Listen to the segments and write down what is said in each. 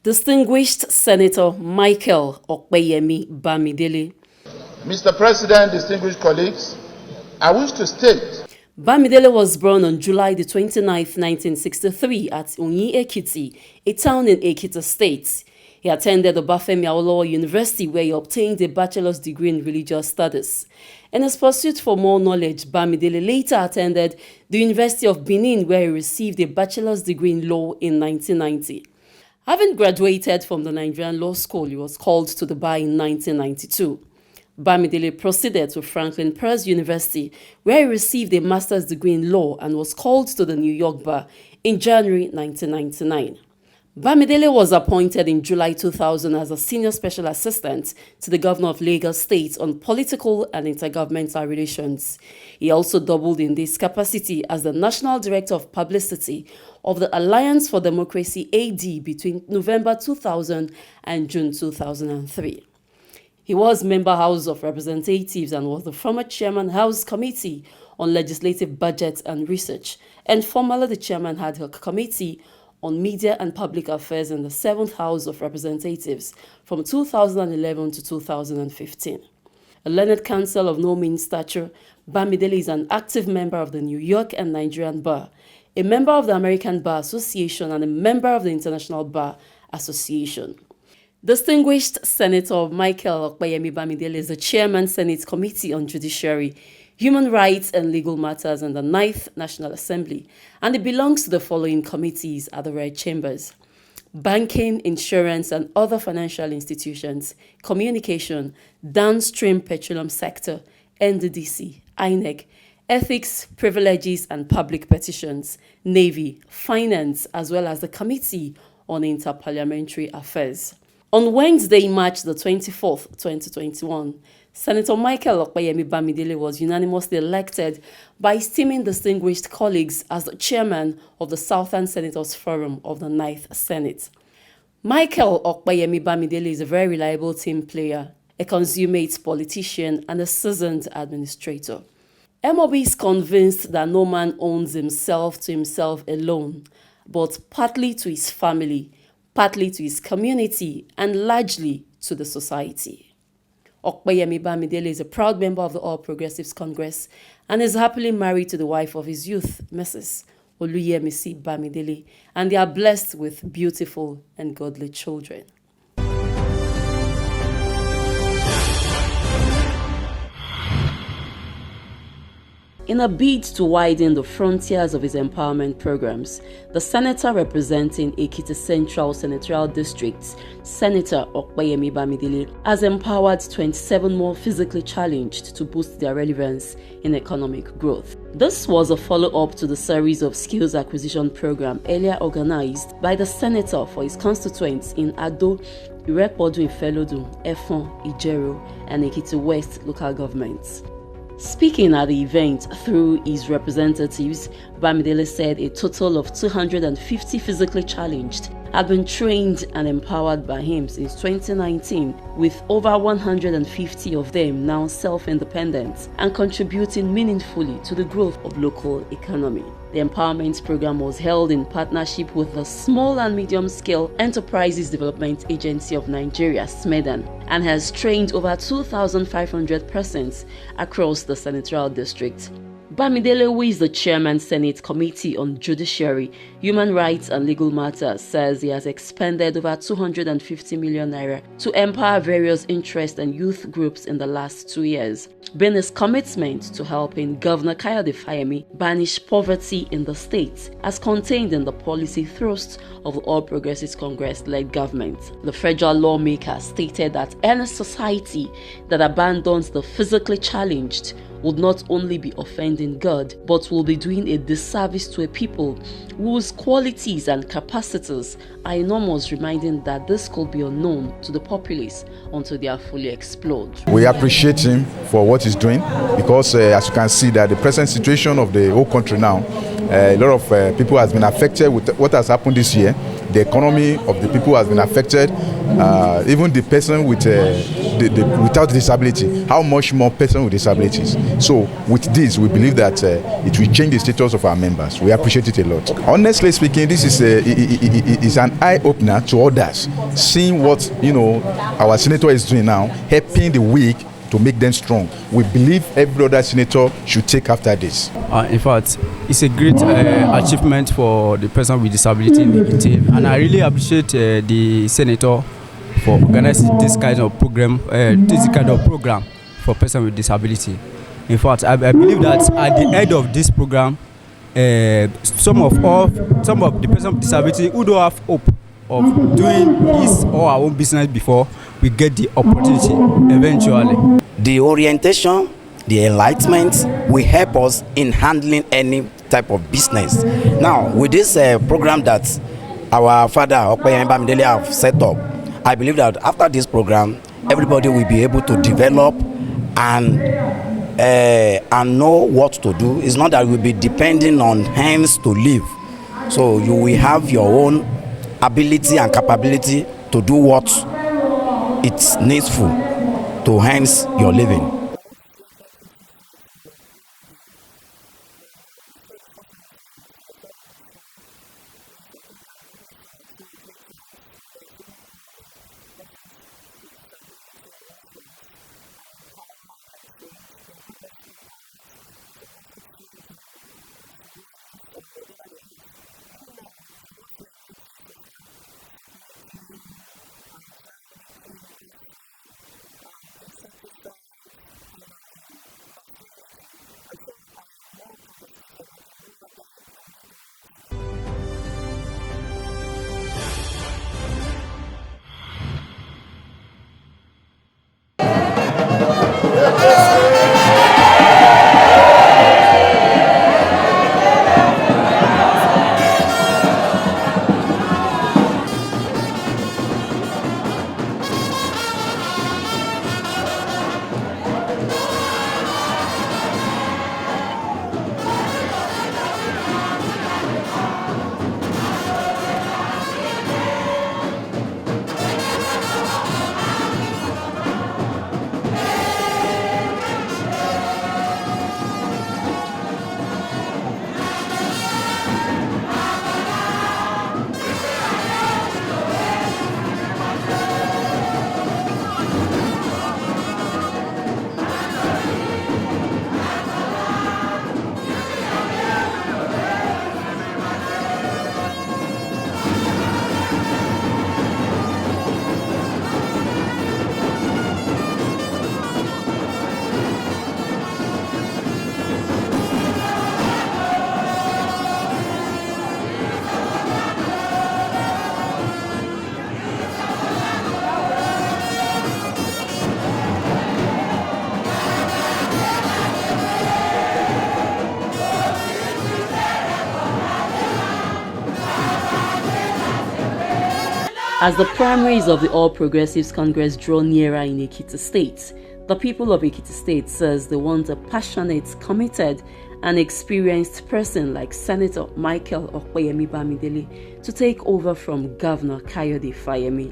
Distinguished Senator Michael Opeyemi Bamidele. Mr. President, distinguished colleagues, I wish to state Bamidele was born on July the 29th, 1963 at Ekiti, a town in Ekiti State. He attended Obafemi Awolowo University where he obtained a bachelor's degree in religious studies. In his pursuit for more knowledge, Bamidele later attended the University of Benin where he received a bachelor's degree in law in 1990. Having graduated from the Nigerian Law School, he was called to the bar in 1992. Bamidele proceeded to Franklin Pierce University, where he received a master's degree in law and was called to the New York bar in January 1999. Bamidele was appointed in July 2000 as a senior special assistant to the governor of Lagos State on political and intergovernmental relations. He also doubled in this capacity as the national director of publicity of the Alliance for Democracy AD between November 2000 and June 2003. He was member House of Representatives and was the former chairman House Committee on Legislative Budget and Research, and formerly the chairman ad hoc committee on Media and Public Affairs in the 7th House of Representatives from 2011 to 2015. A learned counsel of no mean stature, Bamidele is an active member of the New York and Nigerian Bar, a member of the American Bar Association, and a member of the International Bar Association. Distinguished Senator Michael Opeyemi Bamidele is the Chairman Senate Committee on Judiciary, Human Rights and Legal Matters in the 9th National Assembly, and it belongs to the following committees at the Red Chambers: Banking, Insurance and Other Financial Institutions, Communication, Downstream Petroleum Sector, NDDC, INEC, Ethics, Privileges and Public Petitions, Navy, Finance, as well as the Committee on Interparliamentary Affairs. On Wednesday, March the 24th, 2021, Senator Michael Opeyemi Bamidele was unanimously elected by esteemed distinguished colleagues as the chairman of the Southern Senators Forum of the 9th Senate. Michael Opeyemi Bamidele is a very reliable team player, a consummate politician, and a seasoned administrator. MOB is convinced that no man owns himself to himself alone, but partly to his family, partly to his community, and largely to the society. Opeyemi Bamidele is a proud member of the All Progressives Congress and is happily married to the wife of his youth, Mrs. Oluyemisi Bamidele, and they are blessed with beautiful and godly children. In a bid to widen the frontiers of his empowerment programs, the senator representing Ekiti Central Senatorial District, Senator Opeyemi Bamidele, has empowered 27 more physically challenged to boost their relevance in economic growth. This was a follow-up to the series of skills acquisition program earlier organized by the senator for his constituents in Ado, Irepodu Ifelodun, Efon, Ijero, and Ekiti West local governments. Speaking at the event through his representatives, Bamidele said a total of 250 physically challenged had been trained and empowered by him since 2019, with over 150 of them now self-independent and contributing meaningfully to the growth of local economy. The empowerment program was held in partnership with the Small and Medium Scale Enterprises Development Agency of Nigeria, SMEDAN, and has trained over 2,500 persons across the senatorial district. Bamidele, who is the chairman Senate Committee on Judiciary, Human Rights and Legal Matters, says he has expended over 250 million naira to empower various interest and youth groups in the last 2 years, being his commitment to helping Governor Opeyemi banish poverty in the state, as contained in the policy thrust of the All Progressives Congress-led government. The federal lawmaker stated that any society that abandons the physically challenged would not only be offending God, but will be doing a disservice to a people whose qualities and capacities are enormous, reminding that this could be unknown to the populace until they are fully explored. We appreciate him for what he's doing because, as you can see, that the present situation of the whole country now, a lot of people has been affected with what has happened this year, the economy of the people has been affected. Even the person with without disability, how much more person with disabilities. So with this, we believe that it will change the status of our members. We appreciate it a lot. Honestly speaking, this is an eye-opener to others, seeing what our senator is doing now, helping the weak to make them strong. We believe every other senator should take after this. In fact, it's a great achievement for the person with disability in Ekiti, and I really appreciate the senator for organizing this kind of program, for person with disability. In fact, I believe that at the end of this program, some of the person with disability who don't have hope of doing his or our own business before, we get the opportunity eventually. The orientation, the enlightenment will help us in handling any type of business. Now, with this program that our father Opeyemi Bamidele have set up, I believe that after this program, everybody will be able to develop and know what to do. It's not that we'll be depending on hands to live. So you will have your own ability and capability to do what it's needful to enhance your living. As the primaries of the All Progressives Congress draw nearer in Ekiti State, the people of Ekiti State says they want a passionate, committed and experienced person like Senator Michael Opeyemi Bamidele to take over from Governor Opeyemi.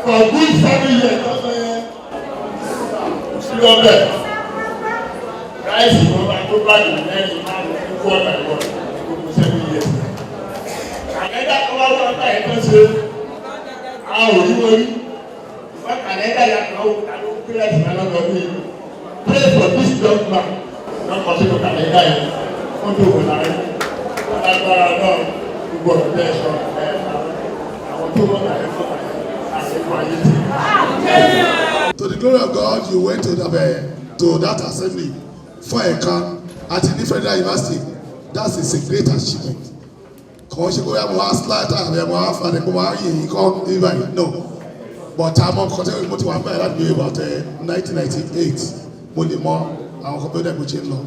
For a good 7 years, still there. Rice is over to back in the next one by one. 7 years. Canada come out after I can say, how you worry? If Canada you know, I don't feel like I'm not going to pray for this young man. Not consider Canada. Want to go live. That's why I know you go to the shop. I want to go live. To the glory of God, you went to that assembly for a camp at the Federal University. That is a great achievement. No, but I'm on contact with Motiwa about 1998. Mo lè mọ àwọn kan tó dẹ̀ bó ṣe ń lọ.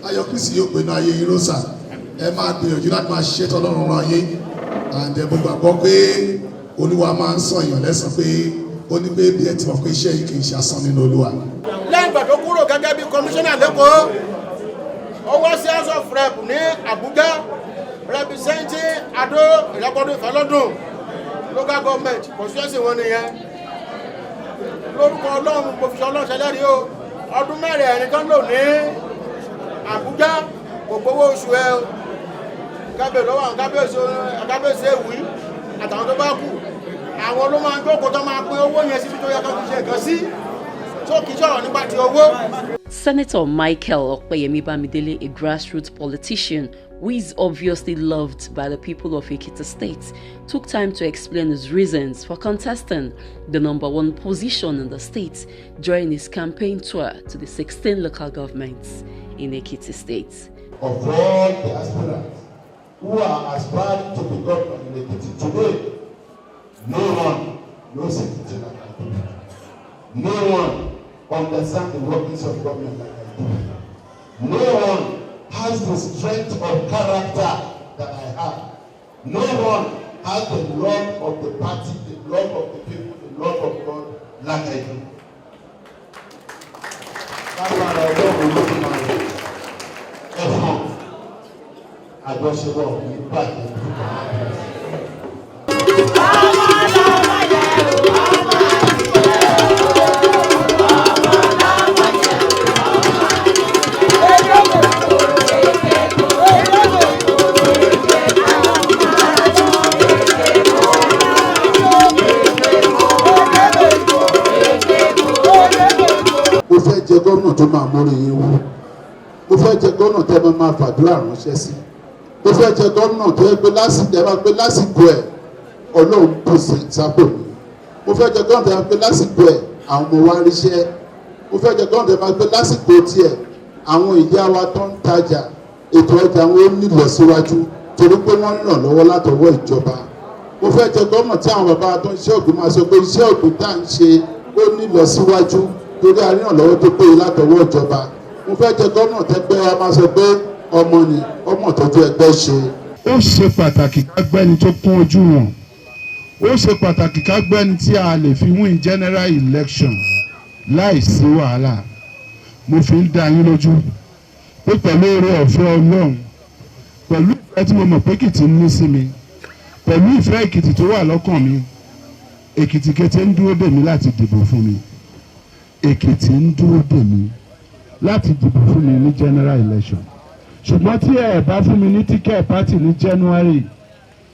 Ayọ̀ Kristi yóò pinnu ayé yín lóṣà. Ẹ máa gbìyànjú láti máa ṣiṣẹ́ tọ́lọ́run rán yín. And mo gbàgbọ́ pé Olúwa máa ń sọ èèyàn lẹ́san pé ó ní pé bí ẹ ti mọ̀ pé iṣẹ́ yìí kì í ṣe asán nínú Olúwa. Lẹ́yìn ìgbà tó kúrò gẹ́gẹ́ bí kọmíṣánná lẹ́kọ̀ọ́, ó wá sí House of Rep ní Abuja, representing Ado Ìrẹ́pọ̀dún Ìfẹ́lọ́dún local government constituency wọn nìyẹn. Lórúkọ Ọlọ́run mo fi ṣe Ọlọ́run ṣẹlẹ́rìí o, ọdún mẹ́rin ẹ̀rin kan lò ní Abuja kò gbowó oṣù ẹ o. Kábíyèsí lọ́wọ́ àwọn kábíyèsí èwì àtàwọn tó bá kù. Àwọn ló máa ń jókòó tó máa pín owó yẹn síbi tó yẹ kó fi ṣe nǹkan sí. Tó kì í ṣọ̀rọ̀ nípa ti owó. Senator Opeyemi Bamidele, a grassroots politician who is obviously loved by the people of Ekiti State, took time to explain his reasons for contesting the #1 position in the state during his campaign tour to the 16 local governments in Ekiti State. Of all the aspirants who are aspiring to be governor in Ekiti today, no one knows Ekiti like I do. No one understands the workings of government like I do. No one has the strength of character that I have. No one has the love of the party, the love of the people, the love of God like I do. That's why I don't look at my effort. I just say, well, you back it. Mo fẹ́ jẹ gómìnà tó máa mórí yín wú. Mo fẹ́ jẹ gómìnà tẹ́ máa fàdúrà ránṣẹ́ sí. Mo fẹ́ jẹ gómìnà tó yẹ pé lásìkò ẹ̀ Ọlọ́run pèsè sápò mi. Mo fẹ́ jẹ gómìnà tó yẹ pé lásìkò ẹ̀ àwọn ọmọ wa ríṣẹ́. Mo fẹ́ jẹ gómìnà tó yẹ pé lásìkò tiẹ̀ àwọn ìyá wa tó ń tajà ètò ọjà wọn ó nílò síwájú torí pé wọ́n ń ràn lọ́wọ́ látọwọ́ ìjọba. Mo fẹ́ jẹ gómìnà tí àwọn bàbá tó ń ṣe ògùn máa sọ pé iṣẹ́ ògùn tá à ń ṣe ó nílò síwájú torí àríyànlọ́wọ́ tó péye látọwọ́ ìjọba. Mo fẹ́ jẹ gómìnà tẹ́gbẹ́ wa máa sọ pé ọmọ ni ọmọ tọ́jú ẹgbẹ́ ṣe. Ó ṣe pàtàkì ká gbẹ́ni tó kún ojú wọn. Ó ṣe pàtàkì ká gbẹ́ni tí a lè fi win general election láìsí wàhálà. Mo fi ń dá yín lójú pé pẹ̀lú oore ọ̀fẹ́ Ọlọ́run, pẹ̀lú ìfẹ́ tí mo mọ̀ pé Èkìtì ní sí mi, pẹ̀lú ìfẹ́ Èkìtì tó wà lọ́kàn mi, Èkìtì kété ń dúró dè mí láti dìbò fún mi. Èkìtì ń dúró dè mí láti dìbò fún mi ní general election. Ṣùgbọ́n tí ẹ bá fún mi ní ticket party ní January,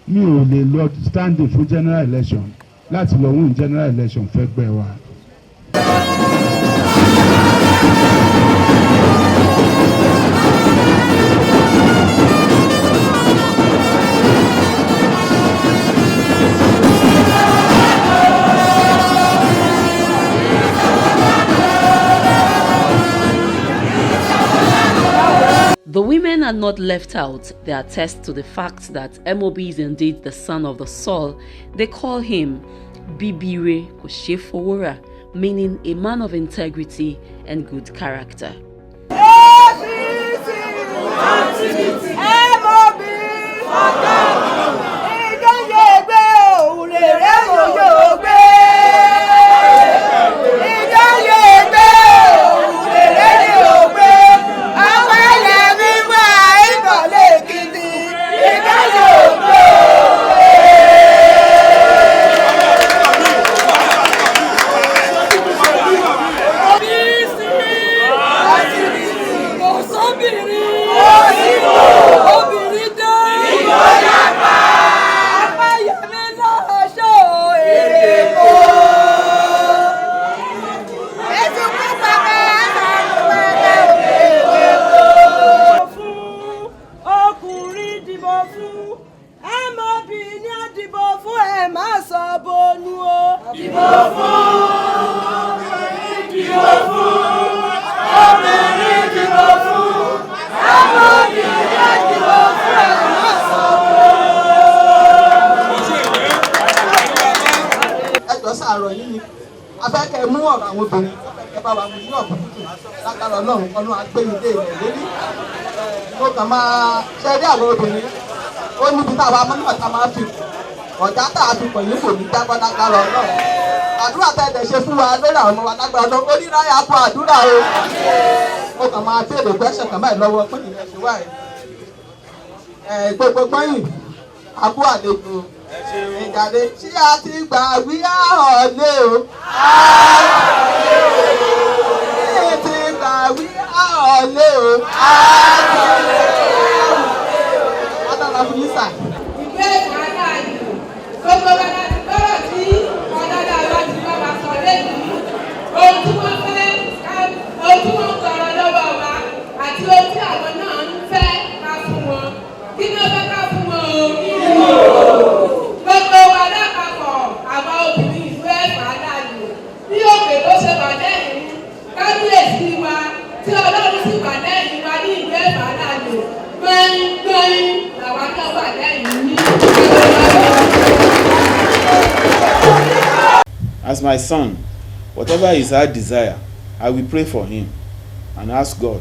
mi ò lè lọ standing fún general election láti lọ win general election fẹ́ gbẹ́ wa. The women are not left out. They attest to the fact that MOB is indeed the son of the soil. They call him Bibire Koshefowora, meaning a man of integrity and good character. Obìnrin dé. fẹ́ kẹ́ mú ọ̀rọ̀ àwọn obìnrin ẹ bá wa mú ní ọ̀kúnkún lágbára ọlọ́run agbẹ́yìndé rẹ̀ lórí mo kàn máa ṣẹ́rí àwọn obìnrin ó níbi táwa nígbà tá a máa fi ọ̀já tá a fi pọ̀ yín kò ní jábọ́ lágbára ọlọ́run àdúrà tá ẹ dẹ̀ ṣe fún wa lórí àwọn ọmọ wa lágbára ọlọ́run oníráyà fún àdúrà o mo kàn máa béèrè gbẹ́sẹ̀ kan báyìí lọ́wọ́ pé ìrẹsì ṣe wá gbogbo gbọ́yìn abú àlejò ìjàde tí a ti gbà wí àhọ̀lé o. Tí a ti gbà wí àhọ̀lé o. Adàlà fún yín sà. Ìgbé ìwádà yìí gbogbo wa láti gbọ́dọ̀ tí ọ̀dọ́dà wa ti bá wa sọ lẹ́yìn. Ohun tí wọ́n fẹ́ ohun tí wọ́n sọ̀rọ̀ lọ́wọ́ wa àti ohun tí àwọn náà ń fẹ́ ká fún wọn. Kí ni ó fẹ́ ká fún wọn o? Gbogbo wa lápapọ̀ àwa obìnrin ìlú Ẹ̀fà láàyò bí òkè tó ṣe bàjẹ́ yìí kábíyèsí wa tí Ọlọ́run sì bàjẹ́ yìí wa ní ìlú Ẹ̀fà láàyò gbọ́n làwọn náà bàjẹ́ yìí ní. As my son, whatever is our desire, I will pray for him and ask God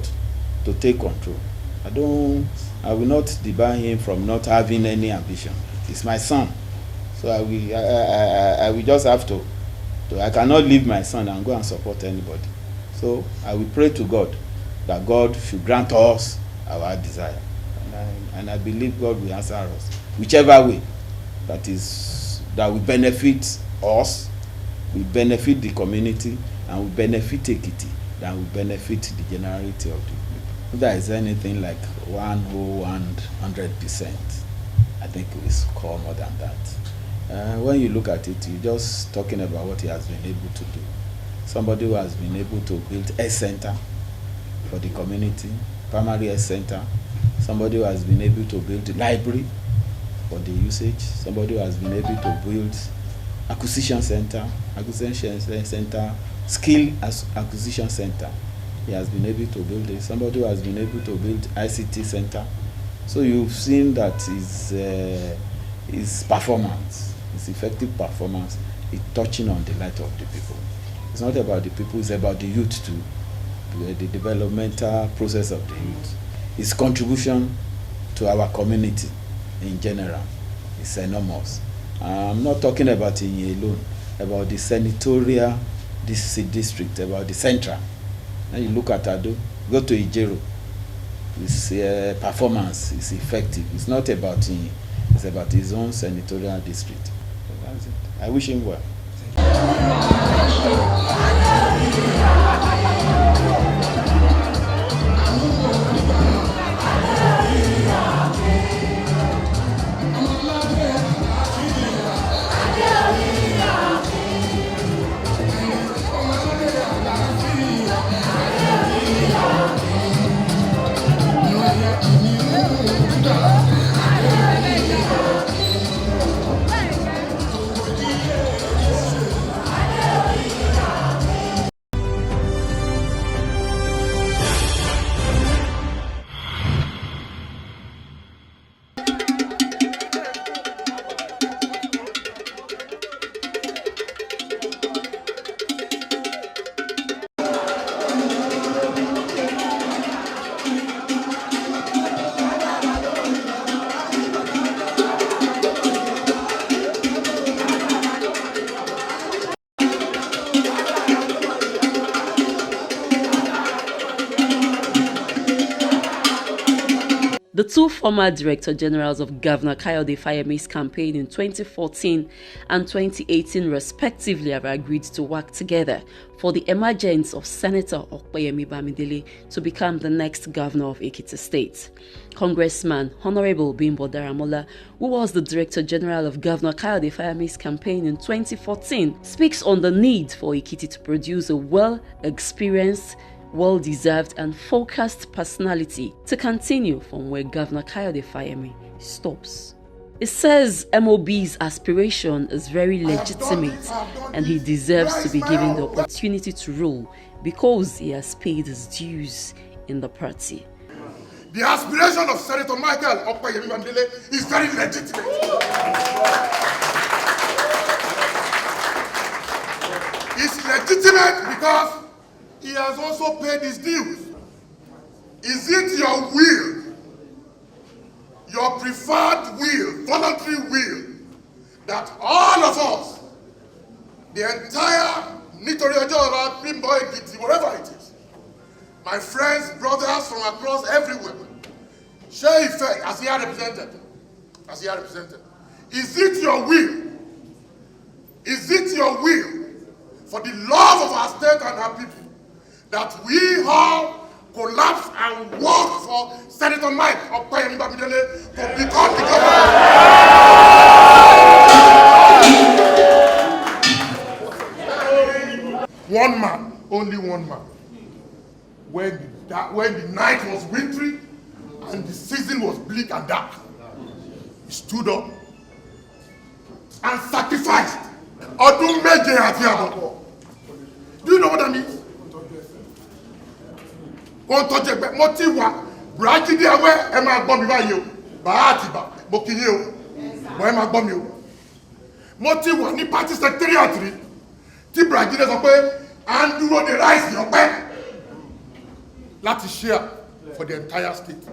to take control. I will not debar him from not having any ambition. He's my son, so I will just have to. I cannot leave my son and go and support anybody. So I will pray to God that God should grant us our desire, and I believe God will answer us whichever way that will benefit us, will benefit the community, and will benefit Ekiti, that will benefit the generality of the people. If there is anything like 100%, I think we score more than that. When you look at it, you're just talking about what he has been able to do. Somebody who has been able to build a center for the community, primary health center. Somebody who has been able to build a library for the usage. Somebody who has been able to build acquisition center, skill acquisition center. He has been able to build it. Somebody who has been able to build ICT center. So you've seen that his performance, his effective performance, is touching on the light of the people. It's not about the people, it's about the youth too, the developmental process of the youth. His contribution to our community in general is enormous. I'm not talking about Inye alone, about the senatorial district, about the central. When you look at Ado, go to Ijero, his performance is effective. It's not about Inye, it's about his own senatorial district. So that's it. I wish him well. The two former Director Generals of Governor Opeyemi's campaign in 2014 and 2018 respectively have agreed to work together for the emergence of Senator Opeyemi Bamidele to become the next governor of Ekiti State. Congressman Honorable Bimbo Daramola, who was the Director General of Governor Opeyemi's campaign in 2014, speaks on the need for Ekiti to produce a well-experienced, well-deserved and focused personality to continue from where Governor Opeyemi stops. It says MOB's aspiration is very legitimate and he deserves to be given the opportunity to rule because he has paid his dues in the party. The aspiration of Senator Michael Opeyemi Bamidele is very legitimate. is legitimate because he has also paid his dues. Is it your will, your preferred will, voluntary will, that all of us, the entire Nitori Ojora, Bimbo Ekiti, wherever it is, my friends, brothers from across everywhere, share effect as he are represented, is it your will, for the love of our state and our people, that we all collapse and work for Senator Mike Opeyemi Bamidele to become the governor? One man, only one man. When the night was wintry and the season was bleak and dark, he stood up and sacrificed ọdún méje àti àbọ̀. Do you know what that means? Wọ́n tọ́jú ẹgbẹ́ mo ti wà Bùrájídé Awẹ́ ẹ máa gbọ́ mi báyìí o bàá àtìbà mo kì í yé o mo ẹ máa gbọ́ mi o. Mo ti wà ní party secretariat rí tí Bùrájídé sọ pé à ń dúró de ráìsì ọpẹ́ láti share for the entire state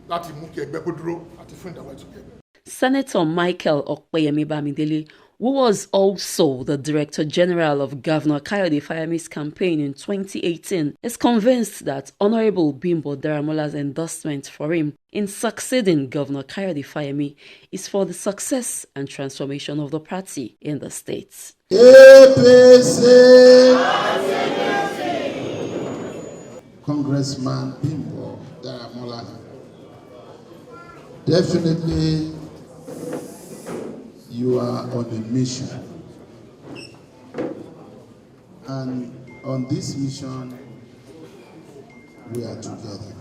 láti mú kí ẹgbẹ́ kó dúró àti fún ìdàgbàsókè ẹgbẹ́. Senator Michael Opeyemi Bamidele, who was also the Director General of Governor Kayode Fayemi's campaign in 2018, is convinced that Honorable Bimbo Daramola's endorsement for him in succeeding Governor Kayode Fayemi is for the success and transformation of the party in the state. Congressman Bimbo Daramola, definitely you are on a mission, and on this mission we are together.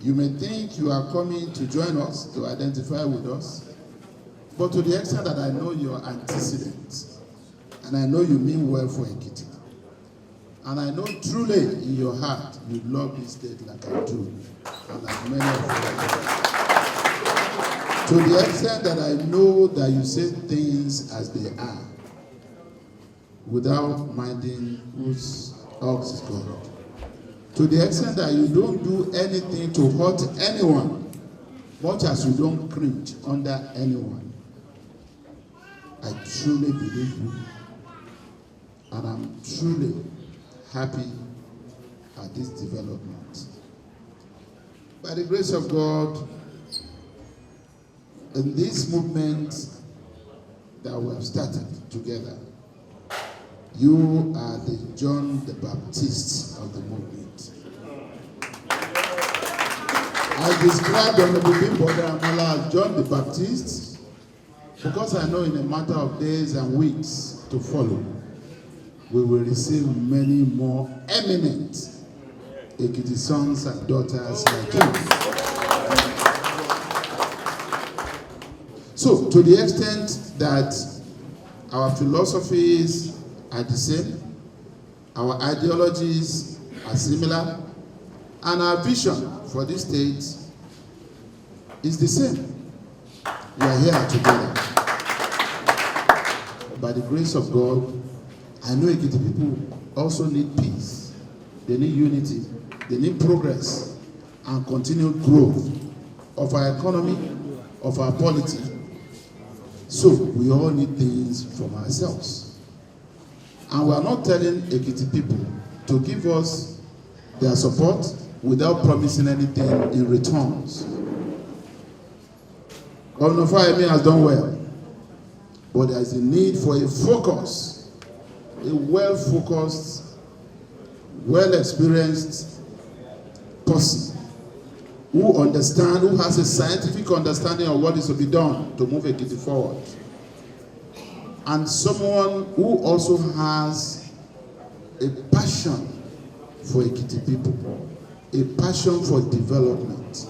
You may think you are coming to join us, to identify with us, but to the extent that I know your antecedents, and I know you mean well for Ekiti, and I know truly in your heart you love this state like I do, and like many of you. To the extent that I know that you say things as they are, without minding whose ox is God. To the extent that you don't do anything to hurt anyone, much as you don't cringe under anyone. I truly believe you, and I'm truly happy at this development. By the grace of God, in this movement that we have started together, you are the John the Baptist of the movement. I described Honorable Bimbo Daramola as John the Baptist because I know in a matter of days and weeks to follow, we will receive many more eminent Ekiti sons and daughters like you. So, to the extent that our philosophies are the same, our ideologies are similar, and our vision for this state is the same, we are here together. By the grace of God, I know Ekiti people also need peace. They need unity. They need progress and continued growth of our economy, of our polity. So we all need things from ourselves. And we are not telling Ekiti people to give us their support without promising anything in returns. Governor Opeyemi has done well, but there is a need for a focus, a well-focused, well-experienced person who understands, who has a scientific understanding of what is to be done to move Ekiti forward. And someone who also has a passion for Ekiti people, a passion for development,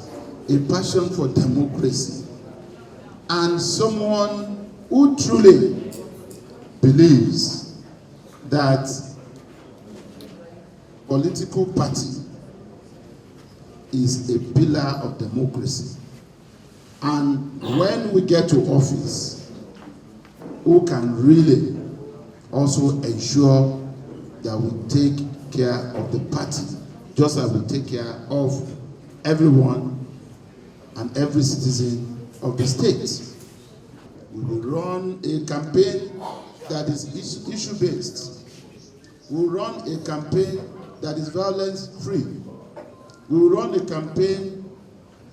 a passion for democracy, and someone who truly believes that political party is a pillar of democracy. And when we get to office, who can really also ensure that we take care of the party, just as we take care of everyone and every citizen of the state. We will run a campaign that is issue-based. We will run a campaign that is violence-free. We will run a campaign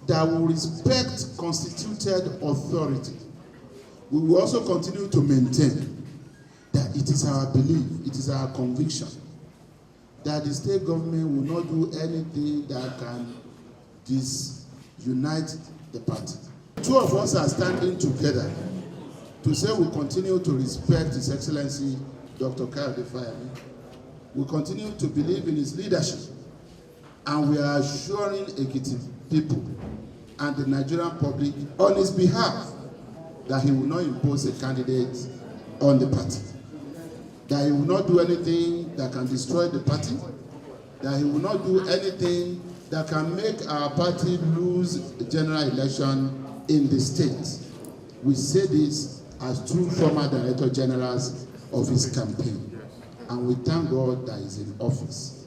that will respect constituted authority. We will also continue to maintain that it is our belief, it is our conviction that the state government will not do anything that can disunite the party. Two of us are standing together to say we continue to respect His Excellency Dr. Opeyemi. We continue to believe in his leadership, and we are assuring Ekiti people and the Nigerian public on his behalf that he will not impose a candidate on the party, that he will not do anything that can destroy the party, that he will not do anything that can make our party lose the general election in the state. We say this as two former Director Generals of his campaign, and we thank God that he's in office.